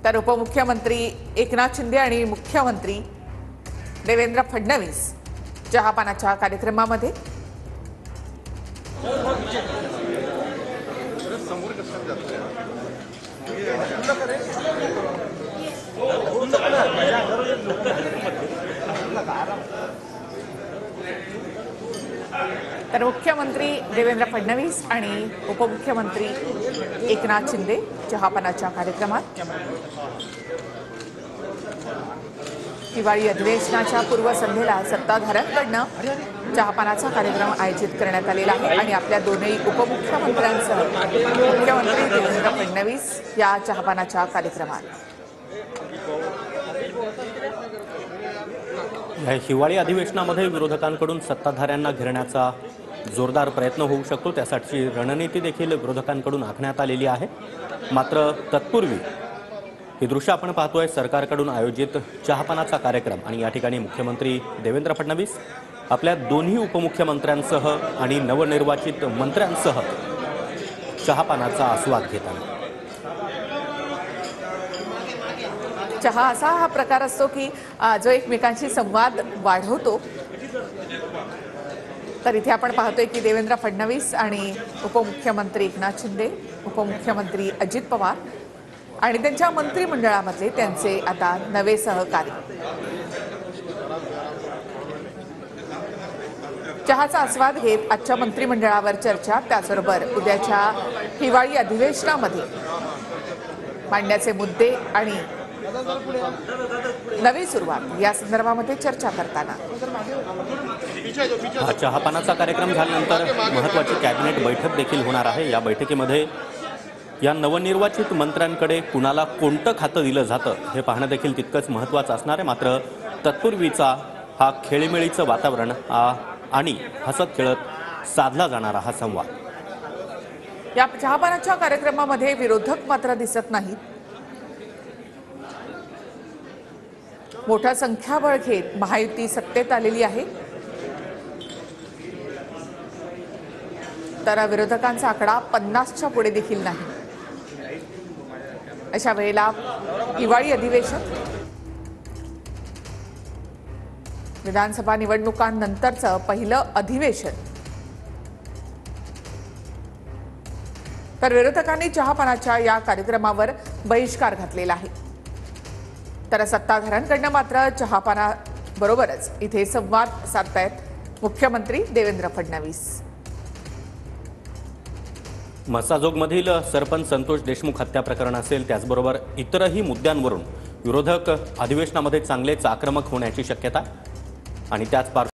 तर उपमुख्यमंत्री एकनाथ शिंदे आणि मुख्यमंत्री देवेंद्र फडणवीस चहापानाच्या कार्यक्रमामध्ये तर मुख्यमंत्री देवेंद्र फडणवीस आणि उपमुख्यमंत्री एकनाथ शिंदे चहापानाच्या कार्यक्रमात हिवाळी अधिवेशनाच्या पूर्वसंध्येला सत्ताधाऱ्यांकडून चहापानाचा कार्यक्रम आयोजित करण्यात आलेला आहे आणि आपल्या दोन्ही उपमुख्यमंत्र्यांसह मुख्यमंत्री देवेंद्र फडणवीस या चहापानाच्या कार्यक्रमात या हिवाळी अधिवेशनामध्ये विरोधकांकडून सत्ताधाऱ्यांना घेरण्याचा जोरदार प्रयत्न होऊ शकतो। त्यासाठी रणनीती देखील विरोधकांकडून आखण्यात आलेली आहे। मात्र तत्पूर्वी हे दृश्य आपण पाहतोय सरकारकडून आयोजित चहापानाचा कार्यक्रम आणि या ठिकाणी मुख्यमंत्री देवेंद्र फडणवीस आपल्या दोन्ही उपमुख्यमंत्र्यांसह आणि नवनिर्वाचित मंत्र्यांसह चहापानाचा आस्वाद घेतात। चहा असा हा प्रकार असतो की जो एकमेकांशी संवाद वाढवतो। तर इथे आपण पाहतोय की देवेंद्र फडणवीस आणि उपमुख्यमंत्री एकनाथ शिंदे, उपमुख्यमंत्री अजित पवार आणि त्यांच्या मंत्रिमंडळामधले त्यांचे आता नवे सहकारी चहाचा आस्वाद घेत आजच्या मंत्रिमंडळावर चर्चा, त्याचबरोबर उद्याच्या हिवाळी अधिवेशनामध्ये मांडण्याचे मुद्दे आणि नवी सुरुवात या संदर्भामध्ये चर्चा करताना चहापानाचा कार्यक्रम झाल्यानंतर महत्त्वाची कॅबिनेट बैठक देखील होणार आहे। या बैठकीमध्ये या नवनिर्वाचित मंत्र्यांकडे कुणाला कोणतं खातं दिलं जातं हे पाहणं देखील तितकंच महत्त्वाचं असणार आहे। मात्र तत्पूर्वीचा हा खेळीमेळीचं वातावरण आणि हसत खेळत साधला जाणारा हा संवाद या चहापानाच्या कार्यक्रमामध्ये विरोधक मात्र दिसत नाहीत। मोठा संख्याबळ घेत महायुती सत्तेत आलेली आहे, तर विरोधकांचा आकडा 50च्या पुढे देखील नाही। अशा वेळेला हिवाळी अधिवेशन विधानसभा निवडणुकांनंतरचं पहिलं अधिवेशन, तर विरोधकांनी चहापानाच्या या कार्यक्रमावर बहिष्कार घातलेला आहे। तर सत्ताधाऱ्यांकडून मात्र चहापानाबरोबरच इथे संवाद साधतायत मुख्यमंत्री देवेंद्र फडणवीस। मसाजोगमधील सरपंच संतोष देशमुख हत्या प्रकरण असेल, त्याचबरोबर इतरही मुद्द्यांवरून विरोधक अधिवेशनामध्ये चांगलेच आक्रमक होण्याची शक्यता आणि त्याच